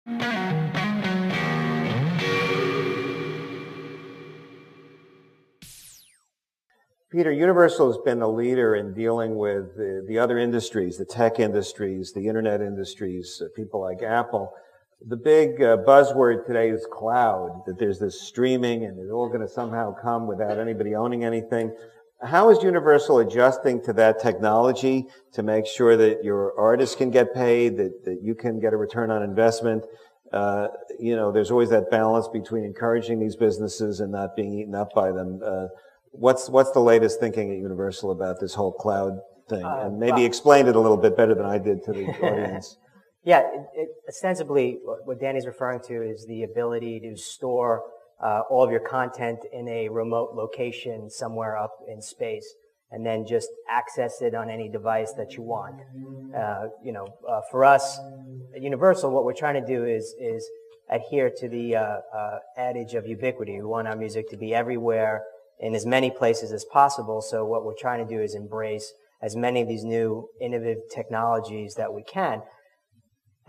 Peter, Universal has been a leader in dealing with the other industries, the tech industries, the internet industries, people like Apple. The big buzzword today is cloud, that there's this streaming and it's all going to somehow come without anybody owning anything. How is Universal adjusting to that technology to make sure that your artists can get paid, that you can get a return on investment? There's always that balance between encouraging these businesses and not being eaten up by them. What's the latest thinking at Universal about this whole cloud thing? And maybe explain it a little bit better than I did to the audience. Yeah, ostensibly, what Danny's referring to is the ability to store all of your content in a remote location somewhere up in space, and then just access it on any device that you want. For us at Universal, what we're trying to do is adhere to the adage of ubiquity. We want our music to be everywhere in as many places as possible. So what we're trying to do is embrace as many of these new innovative technologies that we can.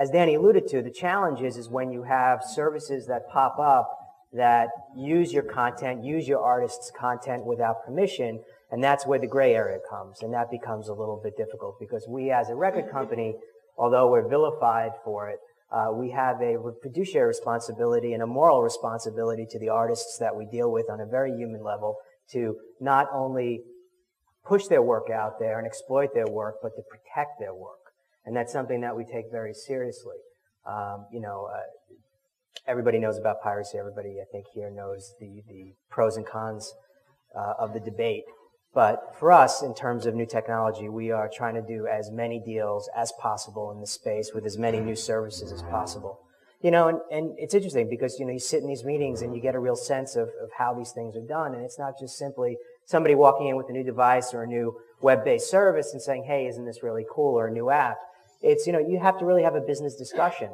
As Danny alluded to, the challenge is when you have services that pop up that use your content, use your artist's content without permission, and that's where the gray area comes, and that becomes a little bit difficult because we as a record company, although we're vilified for it, we have a fiduciary responsibility and a moral responsibility to the artists that we deal with on a very human level to not only push their work out there and exploit their work, but to protect their work. And that's something that we take very seriously. Everybody knows about piracy. Everybody, I think, here knows the pros and cons of the debate. But for us, in terms of new technology, we are trying to do as many deals as possible in this space with as many new services as possible. And it's interesting because, you sit in these meetings and you get a real sense of how these things are done. And it's not just simply somebody walking in with a new device or a new web-based service and saying, hey, isn't this really cool, or a new app. It's, you have to really have a business discussion.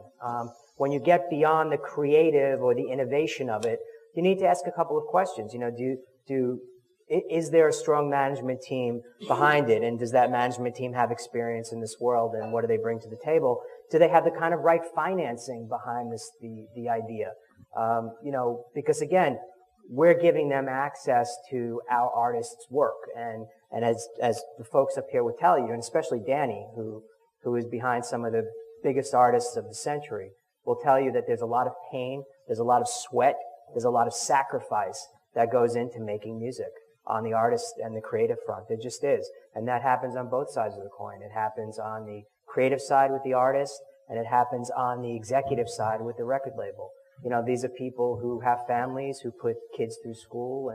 When you get beyond the creative or the innovation of it, you need to ask a couple of questions. Is there a strong management team behind it? And does that management team have experience in this world? And what do they bring to the table? Do they have the kind of right financing behind the idea? Because again, we're giving them access to our artists' work. And as the folks up here would tell you, and especially Danny, who is behind some of the biggest artists of the century, will tell you that there's a lot of pain, there's a lot of sweat, there's a lot of sacrifice that goes into making music on the artist and the creative front. There just is. And that happens on both sides of the coin. It happens on the creative side with the artist, and it happens on the executive side with the record label. These are people who have families, who put kids through school,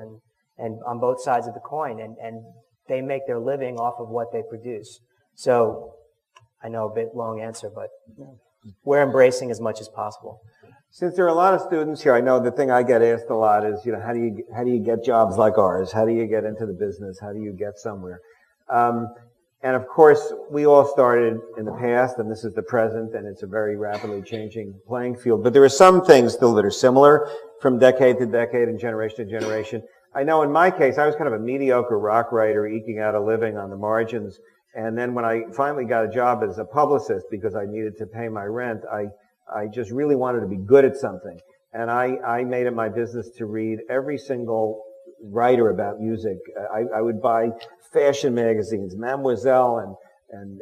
and on both sides of the coin, and they make their living off of what they produce. So, I know a bit long answer, but we're embracing as much as possible. Since there are a lot of students here, I know the thing I get asked a lot is, how do you get jobs like ours? How do you get into the business? How do you get somewhere? And of course, we all started in the past, and this is the present, and it's a very rapidly changing playing field. But there are some things still that are similar from decade to decade and generation to generation. I know in my case, I was kind of a mediocre rock writer eking out a living on the margins. And then when I finally got a job as a publicist because I needed to pay my rent, I just really wanted to be good at something. And I made it my business to read every single writer about music. I would buy fashion magazines, Mademoiselle and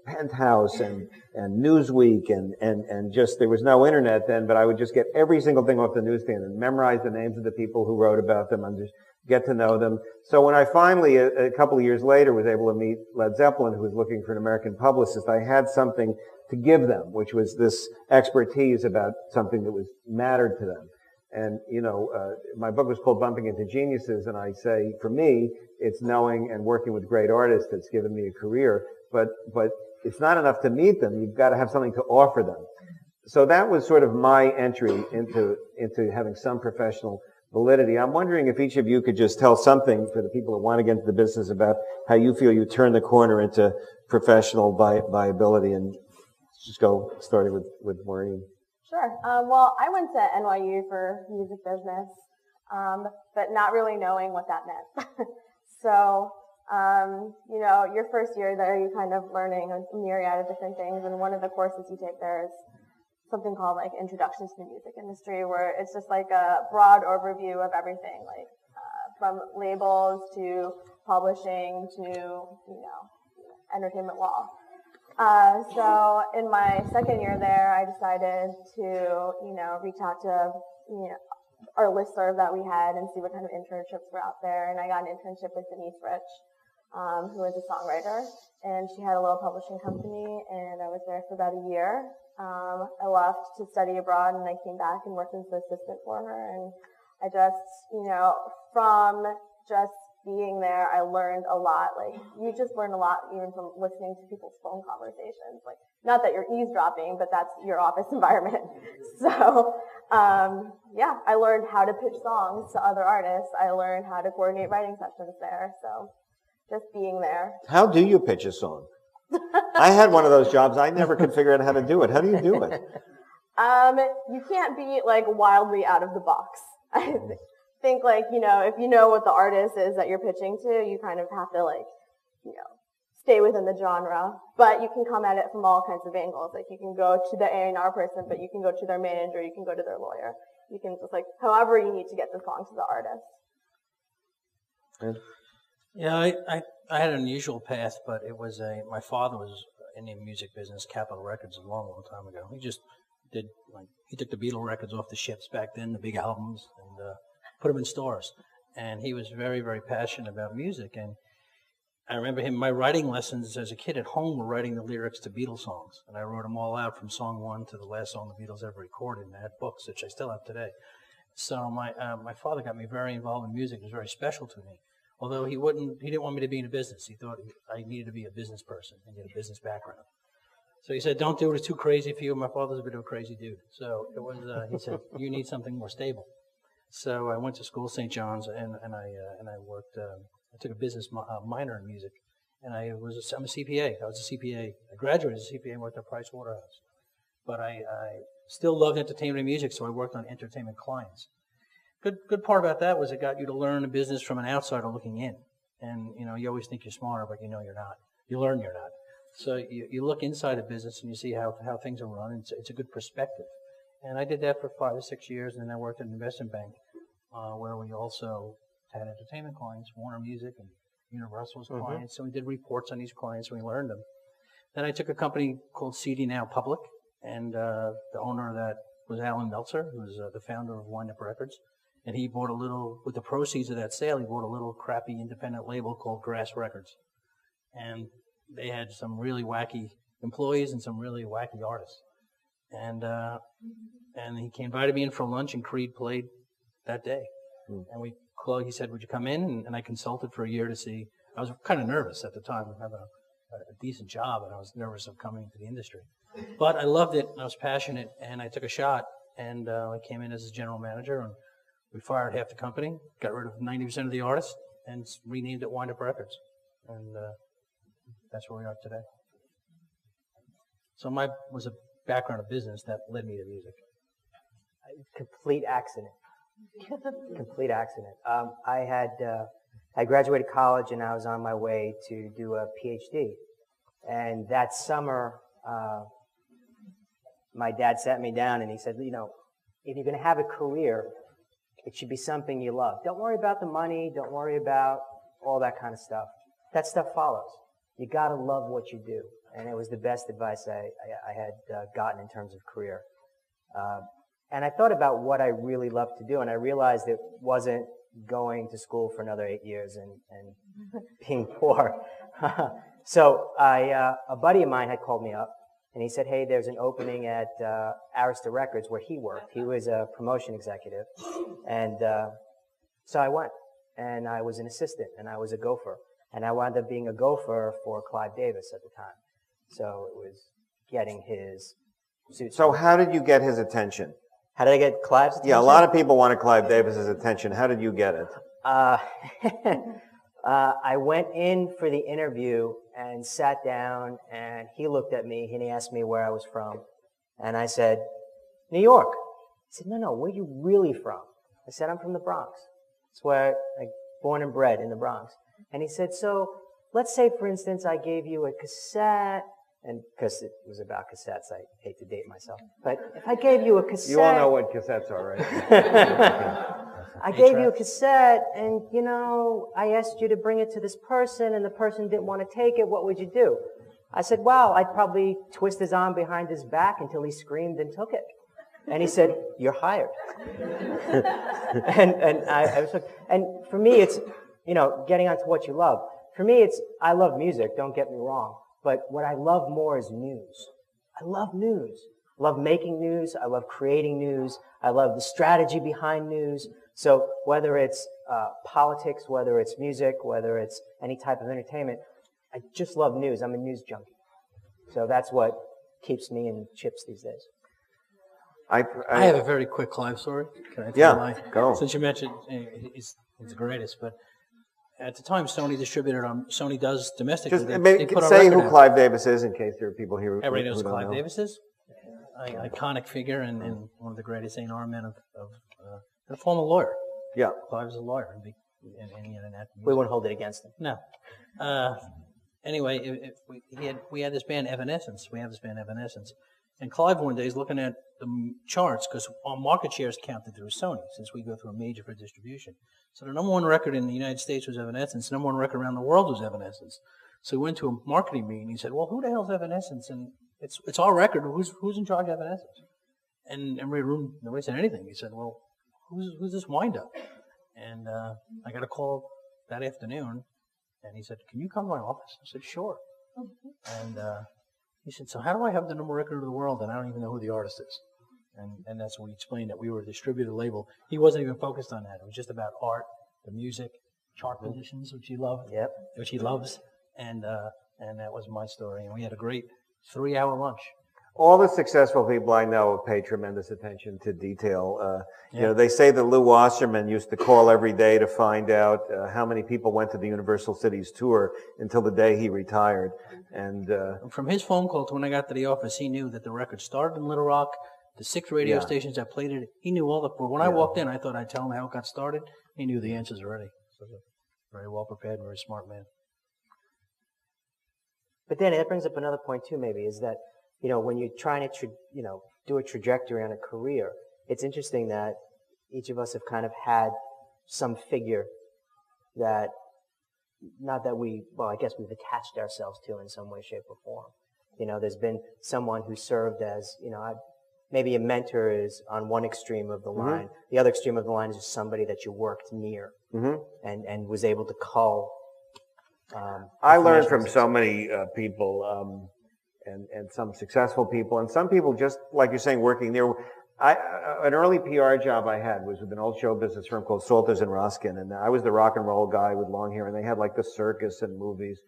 Penthouse and Newsweek and just, there was no internet then, but I would just get every single thing off the newsstand and memorize the names of the people who wrote about them and just get to know them. So when I finally, a couple of years later, was able to meet Led Zeppelin, who was looking for an American publicist, I had something to give them, which was this expertise about something that was mattered to them. And, my book was called Bumping Into Geniuses, and I say, for me, it's knowing and working with great artists that's given me a career, but it's not enough to meet them. You've got to have something to offer them. So that was sort of my entry into having some professional validity. I'm wondering if each of you could just tell something for the people who want to get into the business about how you feel you turn the corner into professional viability, and just go starting with Maureen. Sure. Well, I went to NYU for music business, but not really knowing what that meant. So, your first year there, you're kind of learning a myriad of different things, and one of the courses you take there is something called like Introduction to the Music Industry, where it's just like a broad overview of everything, like from labels to publishing to, entertainment law. So in my second year there, I decided to, reach out to, our listserv that we had and see what kind of internships were out there. And I got an internship with Denise Rich, who is a songwriter, and she had a little publishing company, and I was there for about a year. I left to study abroad, and I came back and worked as an assistant for her. And I just, from just being there, I learned a lot. Like, you just learn a lot even from listening to people's phone conversations. Like, not that you're eavesdropping, but that's your office environment. So, I learned how to pitch songs to other artists. I learned how to coordinate writing sessions there. So, just being there. How do you pitch a song? I had one of those jobs. I never could figure out how to do it. How do you do it? You can't be like wildly out of the box. I think like, if you know what the artist is that you're pitching to, you kind of have to like, stay within the genre. But you can come at it from all kinds of angles. Like you can go to the A&R person, but you can go to their manager, you can go to their lawyer. You can just like, however you need to get the song to the artist. Good. Yeah, I had an unusual path, but it was my father was in the music business, Capitol Records, a long, long time ago. He just he took the Beatle records off the ships back then, the big albums, and put them in stores. And he was very, very passionate about music. And I remember my writing lessons as a kid at home were writing the lyrics to Beatles songs. And I wrote them all out from song one to the last song the Beatles ever recorded. And I had books, which I still have today. So my father got me very involved in music. It was very special to me. Although he didn't want me to be in a business. He thought I needed to be a business person and get a business background. So he said, don't do it, it's too crazy for you. My father's a bit of a crazy dude. So it was, he said, you need something more stable. So I went to school, St. John's, and I worked, I took a business minor in music. And I'm a CPA. I was a CPA. I graduated as a CPA and worked at Price Waterhouse. But I still loved entertainment and music, so I worked on entertainment clients. Good part about that was it got you to learn a business from an outsider looking in. And, you always think you're smarter, but you're not. You learn you're not. So you look inside a business and you see how things are run. It's a good perspective. And I did that for 5 or 6 years, and then I worked at an investment bank where we also had entertainment clients, Warner Music and Universal's clients. So we did reports on these clients and we learned them. Then I took a company called CD Now Public, and the owner of that was Alan Meltzer, who was the founder of Wind Up Records. And he bought with the proceeds of that sale, he bought a little crappy independent label called Grass Records. And they had some really wacky employees and some really wacky artists. And he invited me in for lunch, and Creed played that day. And he said, would you come in? And I consulted for a year to see. I was kind of nervous at the time. I had a decent job, and I was nervous of coming into the industry. But I loved it, and I was passionate, and I took a shot. And I came in as a general manager, and we fired half the company, got rid of 90% of the artists, and renamed it Wind Up Records. And that's where we are today. So mine was a background of business that led me to music. Complete accident. Complete accident. I graduated college, and I was on my way to do a PhD. And that summer, my dad sat me down and he said, if you're going to have a career, it should be something you love. Don't worry about the money. Don't worry about all that kind of stuff. That stuff follows. You got to love what you do. And it was the best advice I had gotten in terms of career. And I thought about what I really loved to do, and I realized it wasn't going to school for another 8 years and being poor. So a buddy of mine had called me up, and he said, hey, there's an opening at Arista Records where he worked. He was a promotion executive. And so I went, and I was an assistant, and I was a gopher. And I wound up being a gopher for Clive Davis at the time. So it was getting his suit. So how did you get his attention? How did I get Clive's attention? Yeah, a lot of people wanted Clive Davis's attention. How did you get it? I went in for the interview and sat down, and he looked at me, and he asked me where I was from. And I said, New York. He said, no, where are you really from? I said, I'm from the Bronx. That's where I'm born and bred, in the Bronx. And he said, so let's say, for instance, I gave you a cassette, and because it was about cassettes, I hate to date myself. But if I gave you a cassette... You all know what cassettes are, right? I gave you a cassette, and, you know, I asked you to bring it to this person, and the person didn't want to take it. What would you do? I said, well, I'd probably twist his arm behind his back until he screamed and took it. And he said, you're hired. and for me, it's, you know, getting onto what you love. For me, it's, I love music, don't get me wrong. But what I love more is news. I love news. I love making news. I love creating news. I love the strategy behind news. So whether it's politics, whether it's music, whether it's any type of entertainment, I just love news. I'm a news junkie. So that's what keeps me in chips these days. I have a very quick Clive story. Can I tell mine? Go. Since you mentioned he's the greatest, but at the time Sony distributed on Sony does domestically. Just say who Clive Davis is in case there are people here. Everybody knows who Clive Davis is. Iconic figure and one of the greatest A&R men of a former lawyer. Yeah. Clive was a lawyer. We wouldn't hold it against him. No. Anyway, we had this band Evanescence. We have this band Evanescence. And Clive one day is looking at the charts because our market share is counted through Sony since we go through a major for distribution. So the number one record in the United States was Evanescence. The number one record around the world was Evanescence. So we went to a marketing meeting. He said, well, who the hell's Evanescence? And it's our record. Who's in charge of Evanescence? And every room, nobody said anything. He said, well, who's this wind-up? And I got a call that afternoon, and he said, can you come to my office? I said, sure. And he said, so how do I have the number one record of the world and I don't even know who the artist is? And that's when he explained that we were a distributor label. He wasn't even focused on that. It was just about art, the music, chart positions, which he loved, which he loves. And that was my story. And we had a great 3-hour lunch. All the successful people I know pay tremendous attention to detail. You know, they say that Lou Wasserman used to call every day to find out how many people went to the Universal Cities tour until the day he retired. And from his phone call to when I got to the office, he knew that the record started in Little Rock, the 6 radio stations that played it. He knew all the. But when I walked in, I thought I'd tell him how it got started. He knew the answers already. So very well prepared, very smart man. But Danny, that brings up another point too. Maybe is that, you know, when you're trying to, do a trajectory on a career, it's interesting that each of us have kind of had some figure that, not that I guess we've attached ourselves to in some way, shape, or form. You know, there's been someone who served as, maybe a mentor is on one extreme of the line. The other extreme of the line is just somebody that you worked near and was able to call. I learned from so many people. And some successful people, and some people just, like you're saying, working there. An early PR job I had was with an old show business firm called Salters and Ruskin, and I was the rock and roll guy with long hair, and they had like the circus and movies.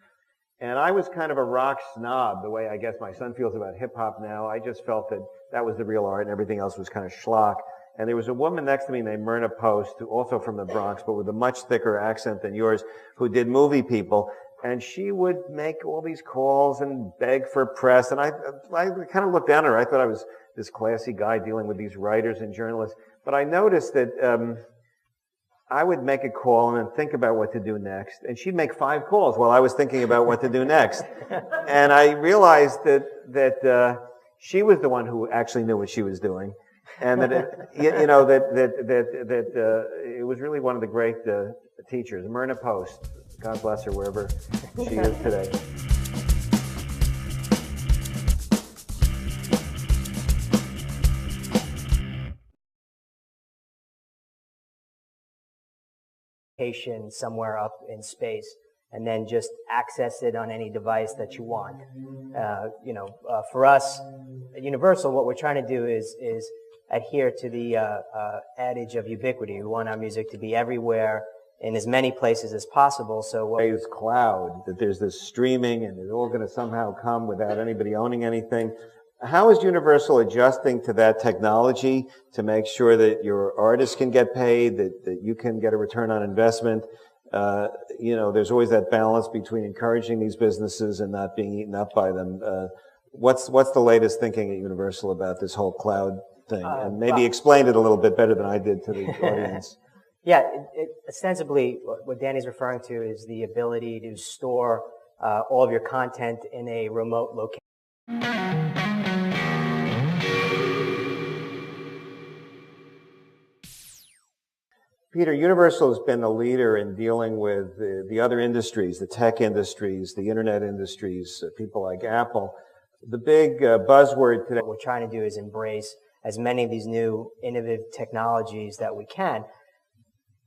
And I was kind of a rock snob, the way I guess my son feels about hip hop now. I just felt that was the real art and everything else was kind of schlock. And there was a woman next to me named Myrna Post, who also from the Bronx, but with a much thicker accent than yours, who did movie people. And she would make all these calls and beg for press. And I kind of looked down at her. I thought I was this classy guy dealing with these writers and journalists. But I noticed that I would make a call and then think about what to do next. And she'd make 5 calls while I was thinking about what to do next. And I realized that she was the one who actually knew what she was doing. And that it was really one of the great teachers, Myrna Post. God bless her wherever she is today. Somewhere up in space, and then just access it on any device that you want. For us at Universal, what we're trying to do is adhere to the adage of ubiquity. We want our music to be everywhere in as many places as possible. So It's cloud, that there's this streaming and it's all going to somehow come without anybody owning anything. How is Universal adjusting to that technology to make sure that your artists can get paid, that you can get a return on investment? There's always that balance between encouraging these businesses and not being eaten up by them. What's the latest thinking at Universal about this whole cloud thing? And maybe explain it a little bit better than I did to the audience. Yeah, ostensibly, what Danny's referring to is the ability to store all of your content in a remote location. Peter, Universal has been a leader in dealing with the other industries, the tech industries, the internet industries, people like Apple. The big buzzword today. What we're trying to do is embrace as many of these new innovative technologies that we can.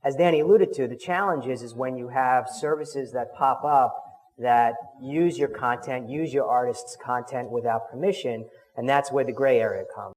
As Danny alluded to, the challenge is when you have services that pop up that use your content, use your artist's content without permission, and that's where the gray area comes.